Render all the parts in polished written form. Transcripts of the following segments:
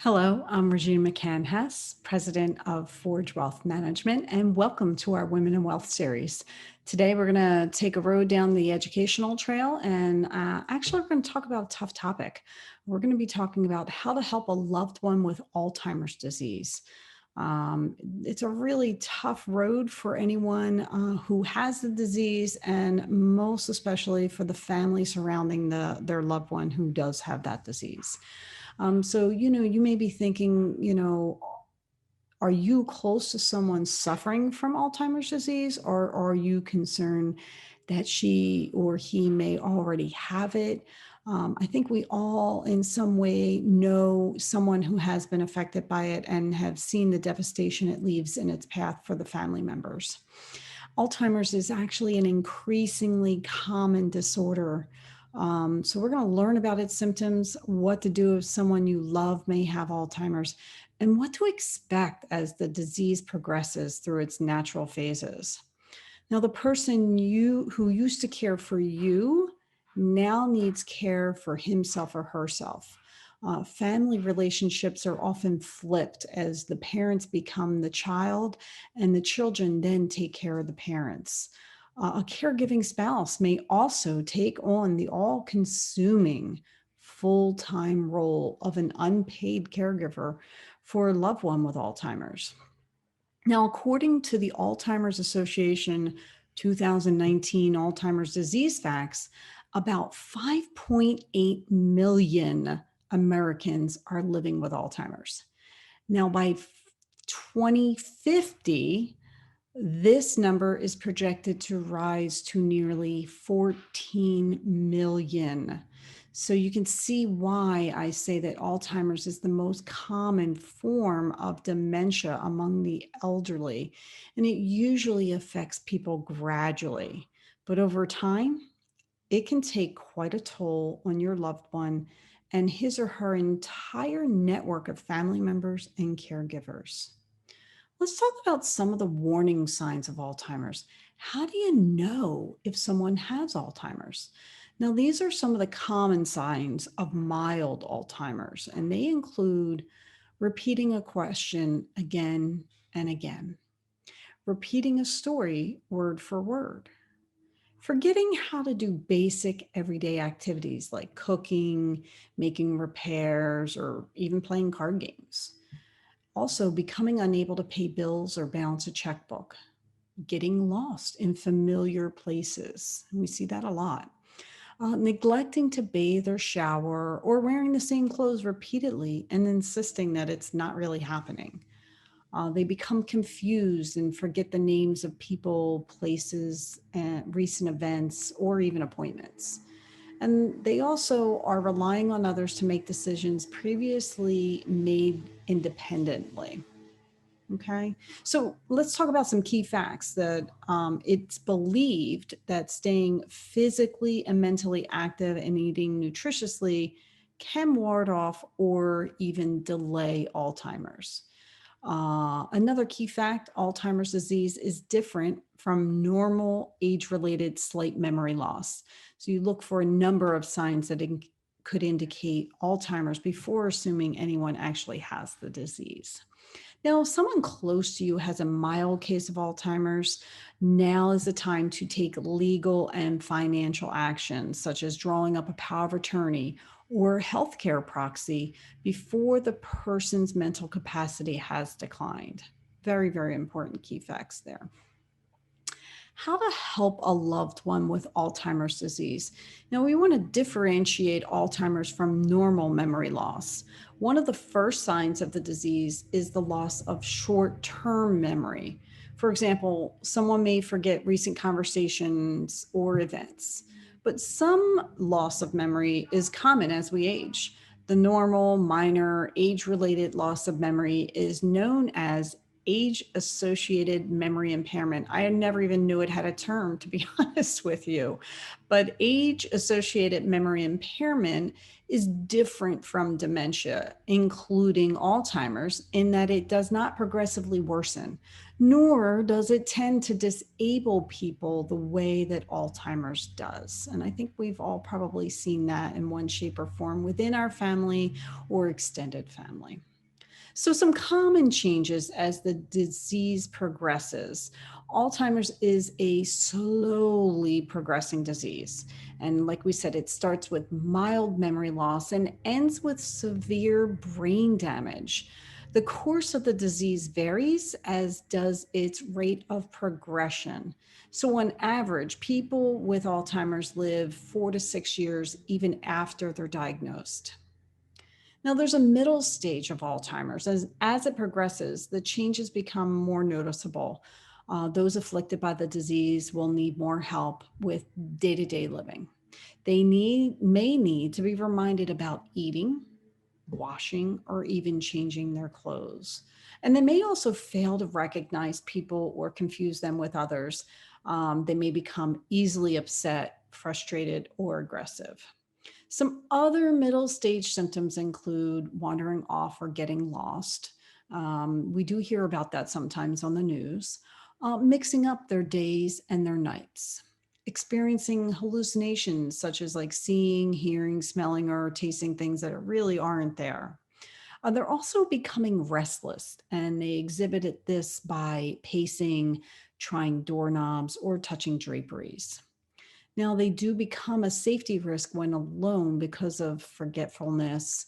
Hello, I'm Regina McCann Hess, president of Forge Wealth Management, and welcome to our Women in Wealth series. Today, we're going to take a road down the educational trail, and actually, we're going to talk about a tough topic. We're going to be talking about how to help a loved one with Alzheimer's disease. It's a really tough road for anyone who has the disease, and most especially for the family surrounding their loved one who does have that disease. You may be thinking, are you close to someone suffering from Alzheimer's disease, or are you concerned that she or he may already have it? I think we all, in some way, know someone who has been affected by it and have seen the devastation it leaves in its path for the family members. Alzheimer's is actually an increasingly common disorder. So we're going to learn about its symptoms, what to do if someone you love may have Alzheimer's, and what to expect as the disease progresses through its natural phases. Now, the person who used to care for you now needs care for himself or herself. Family relationships are often flipped as the parents become the child and the children then take care of the parents. A caregiving spouse may also take on the all-consuming full-time role of an unpaid caregiver for a loved one with Alzheimer's. Now, according to the Alzheimer's Association 2019 Alzheimer's Disease Facts, about 5.8 million Americans are living with Alzheimer's. Now, by 2050, this number is projected to rise to nearly 14 million. So you can see why I say that Alzheimer's is the most common form of dementia among the elderly, and it usually affects people gradually. But over time, it can take quite a toll on your loved one and his or her entire network of family members and caregivers. Let's talk about some of the warning signs of Alzheimer's. How do you know if someone has Alzheimer's? Now, these are some of the common signs of mild Alzheimer's, and they include repeating a question again and again, repeating a story word for word, forgetting how to do basic everyday activities like cooking, making repairs, or even playing card games. Also, becoming unable to pay bills or balance a checkbook, getting lost in familiar places. We see that a lot. Neglecting to bathe or shower, or wearing the same clothes repeatedly and insisting that it's not really happening. They become confused and forget the names of people, places, and recent events, or even appointments. And they also are relying on others to make decisions previously made independently. Okay, so let's talk about some key facts that it's believed that staying physically and mentally active and eating nutritiously can ward off or even delay Alzheimer's. Another key fact, Alzheimer's disease is different from normal age-related slight memory loss. So you look for a number of signs that could indicate Alzheimer's before assuming anyone actually has the disease. Now, if someone close to you has a mild case of Alzheimer's, now is the time to take legal and financial action, such as drawing up a power of attorney or healthcare proxy before the person's mental capacity has declined. Very, very important key facts there. How to help a loved one with Alzheimer's disease. Now, we want to differentiate Alzheimer's from normal memory loss. One of the first signs of the disease is the loss of short-term memory. For example, someone may forget recent conversations or events, but some loss of memory is common as we age. The normal, minor, age-related loss of memory is known as age-associated memory impairment. I never even knew it had a term, to be honest with you. But age-associated memory impairment is different from dementia, including Alzheimer's, in that it does not progressively worsen, nor does it tend to disable people the way that Alzheimer's does. And I think we've all probably seen that in one shape or form within our family or extended family. So, some common changes as the disease progresses. Alzheimer's is a slowly progressing disease. And like we said, it starts with mild memory loss and ends with severe brain damage. The course of the disease varies, as does its rate of progression. So, on average, people with Alzheimer's live 4 to 6 years even after they're diagnosed. Now, there's a middle stage of Alzheimer's. As it progresses, the changes become more noticeable. Those afflicted by the disease will need more help with day to day living. May need to be reminded about eating, washing, or even changing their clothes. And they may also fail to recognize people or confuse them with others. They may become easily upset, frustrated, or aggressive. Some other middle stage symptoms include wandering off or getting lost. We do hear about that sometimes on the news. Mixing up their days and their nights. Experiencing hallucinations such as like seeing, hearing, smelling, or tasting things that really aren't there. They're also becoming restless, and they exhibited this by pacing, trying doorknobs, or touching draperies. Now, they do become a safety risk when alone because of forgetfulness,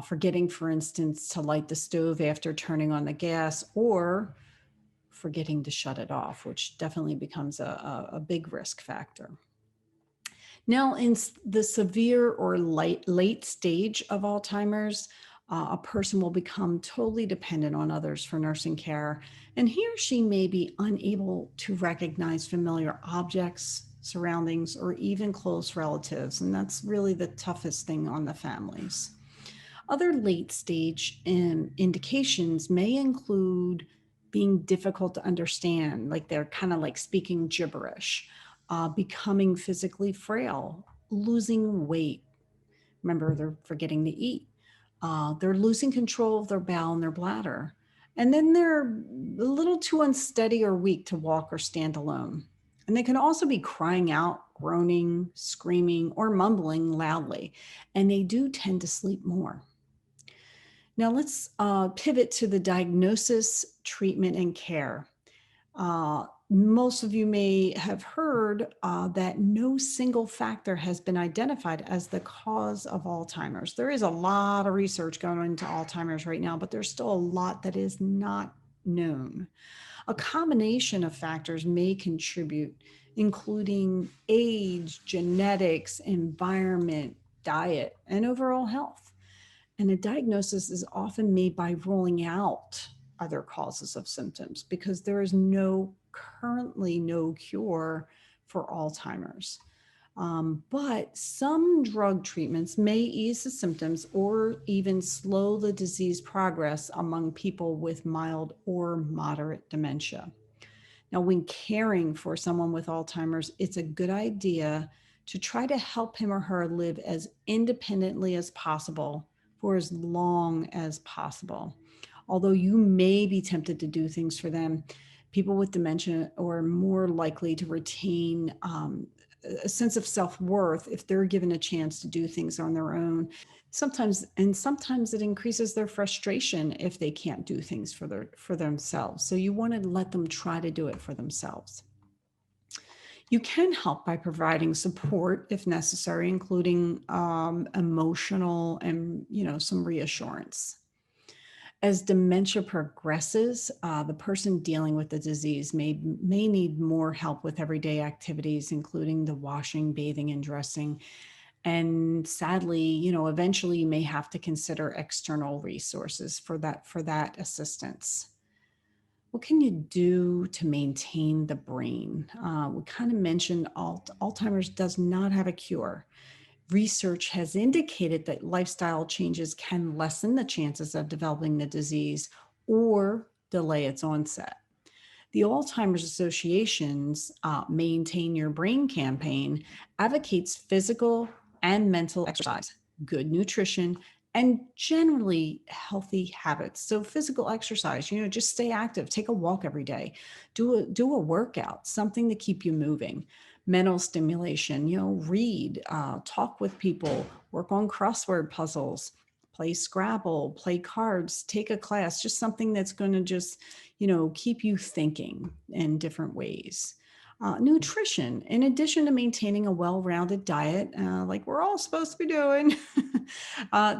forgetting, for instance, to light the stove after turning on the gas, or forgetting to shut it off, which definitely becomes a big risk factor. Now, in the severe or late stage of Alzheimer's, a person will become totally dependent on others for nursing care, and he or she may be unable to recognize familiar objects, surroundings, or even close relatives. And that's really the toughest thing on the families. Other late stage indications may include being difficult to understand, like they're kind of like speaking gibberish, becoming physically frail, losing weight. Remember, they're forgetting to eat. They're losing control of their bowel and their bladder. And then they're a little too unsteady or weak to walk or stand alone. And they can also be crying out, groaning, screaming, or mumbling loudly. And they do tend to sleep more. Now, let's pivot to the diagnosis, treatment, and care. Most of you may have heard that no single factor has been identified as the cause of Alzheimer's. There is a lot of research going into Alzheimer's right now, but there's still a lot that is not known. A combination of factors may contribute, including age, genetics, environment, diet, and overall health. And a diagnosis is often made by ruling out other causes of symptoms because there is currently no cure for Alzheimer's. But some drug treatments may ease the symptoms or even slow the disease progress among people with mild or moderate dementia. Now, when caring for someone with Alzheimer's, it's a good idea to try to help him or her live as independently as possible for as long as possible. Although you may be tempted to do things for them, people with dementia are more likely to retain a sense of self-worth if they're given a chance to do things on their own. Sometimes it increases their frustration if they can't do things for themselves. So you want to let them try to do it for themselves. You can help by providing support if necessary, including emotional and some reassurance. As dementia progresses, the person dealing with the disease may need more help with everyday activities, including the washing, bathing, and dressing. And sadly, eventually you may have to consider external resources for that assistance. What can you do to maintain the brain? We kind of mentioned Alzheimer's does not have a cure. Research has indicated that lifestyle changes can lessen the chances of developing the disease or delay its onset. The Alzheimer's Association's Maintain Your Brain campaign advocates physical and mental exercise, good nutrition, and generally healthy habits. So physical exercise, just stay active, take a walk every day, do a workout, something to keep you moving. Mental stimulation, read, talk with people, work on crossword puzzles, play Scrabble, play cards, take a class, just something that's going to just, keep you thinking in different ways. Nutrition, in addition to maintaining a well rounded diet, like we're all supposed to be doing,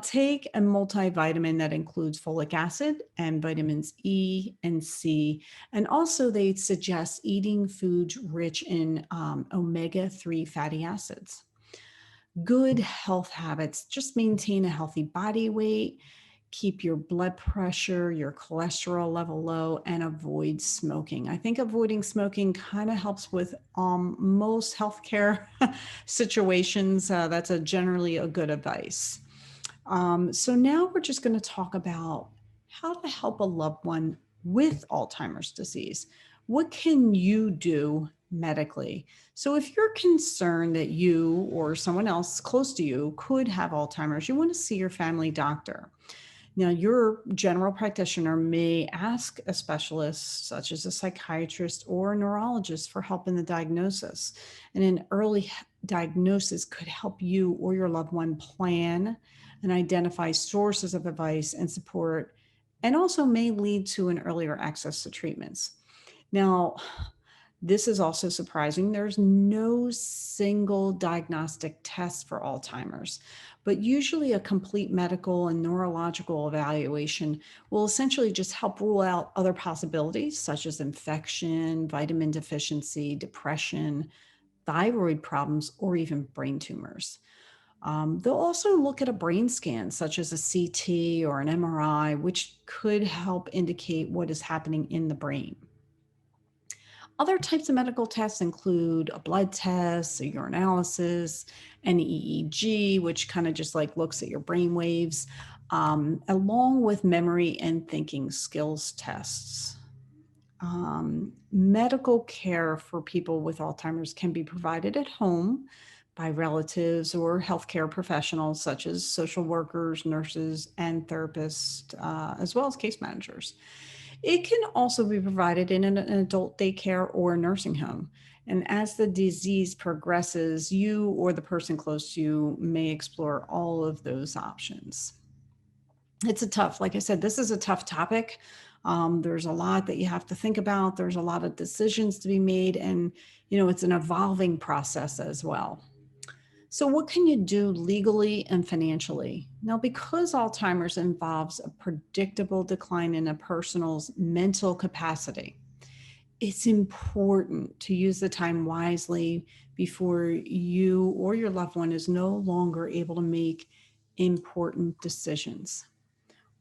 take a multivitamin that includes folic acid and vitamins E and C. And also, they suggest eating foods rich in omega-3 fatty acids. Good health habits, just maintain a healthy body weight, keep your blood pressure, your cholesterol level low, and avoid smoking. I think avoiding smoking kind of helps with most healthcare situations. That's generally a good advice. So now we're just going to talk about how to help a loved one with Alzheimer's disease. What can you do medically? So if you're concerned that you or someone else close to you could have Alzheimer's, you want to see your family doctor. Now, your general practitioner may ask a specialist, such as a psychiatrist or a neurologist, for help in the diagnosis. And an early diagnosis could help you or your loved one plan and identify sources of advice and support, and also may lead to an earlier access to treatments. Now, this is also surprising. There's no single diagnostic test for Alzheimer's, but usually a complete medical and neurological evaluation will essentially just help rule out other possibilities such as infection, vitamin deficiency, depression, thyroid problems, or even brain tumors. They'll also look at a brain scan, such as a CT or an MRI, which could help indicate what is happening in the brain. Other types of medical tests include a blood test, a urinalysis, an EEG, which kind of just like looks at your brain waves, along with memory and thinking skills tests. Medical care for people with Alzheimer's can be provided at home by relatives or healthcare professionals such as social workers, nurses, and therapists, as well as case managers. It can also be provided in an adult daycare or nursing home. And as the disease progresses, you or the person close to you may explore all of those options. Like I said, this is a tough topic. There's a lot that you have to think about. There's a lot of decisions to be made. And, it's an evolving process as well. So, what can you do legally and financially? Now, because Alzheimer's involves a predictable decline in a person's mental capacity, it's important to use the time wisely before you or your loved one is no longer able to make important decisions.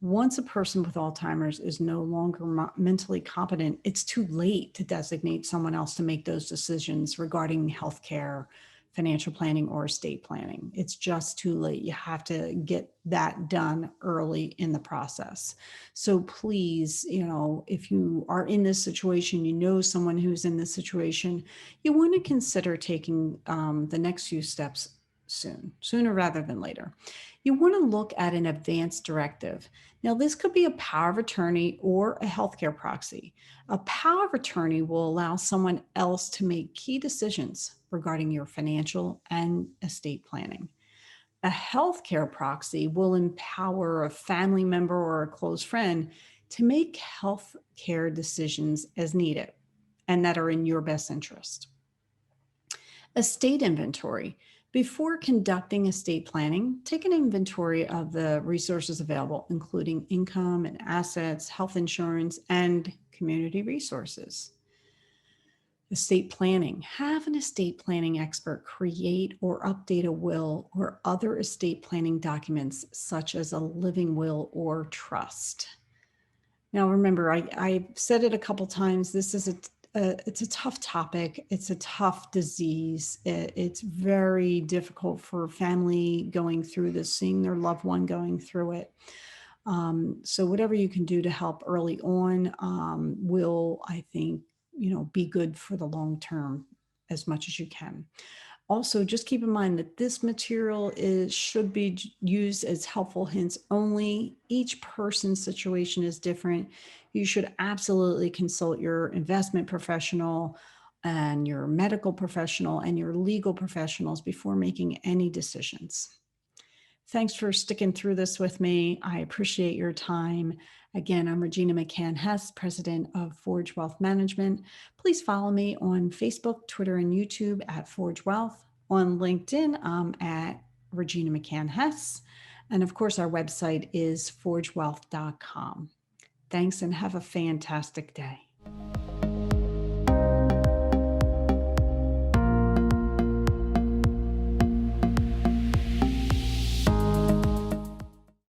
Once a person with Alzheimer's is no longer mentally competent, it's too late to designate someone else to make those decisions regarding healthcare, financial planning, or estate planning. It's just too late. You have to get that done early in the process. So please, if you are in this situation, someone who's in this situation, you want to consider taking the next few steps sooner rather than later. You want to look at an advance directive. Now, this could be a power of attorney or a healthcare proxy. A power of attorney will allow someone else to make key decisions regarding your financial and estate planning. A healthcare proxy will empower a family member or a close friend to make healthcare decisions as needed and that are in your best interest. Estate inventory. Before conducting estate planning, take an inventory of the resources available, including income and assets, health insurance, and community resources. Estate planning. Have an estate planning expert create or update a will or other estate planning documents, such as a living will or trust. Now, remember, I've said it a couple times. This is it's a tough topic. It's a tough disease. It's very difficult for family going through this, seeing their loved one going through it. So whatever you can do to help early on will, I think, be good for the long term as much as you can. Also, just keep in mind that this material should be used as helpful hints only. Each person's situation is different. You should absolutely consult your investment professional and your medical professional and your legal professionals before making any decisions. Thanks for sticking through this with me. I appreciate your time. Again, I'm Regina McCann Hess, president of Forge Wealth Management. Please follow me on Facebook, Twitter, and YouTube at Forge Wealth. On LinkedIn, I'm at Regina McCann Hess. And of course, our website is forgewealth.com. Thanks and have a fantastic day.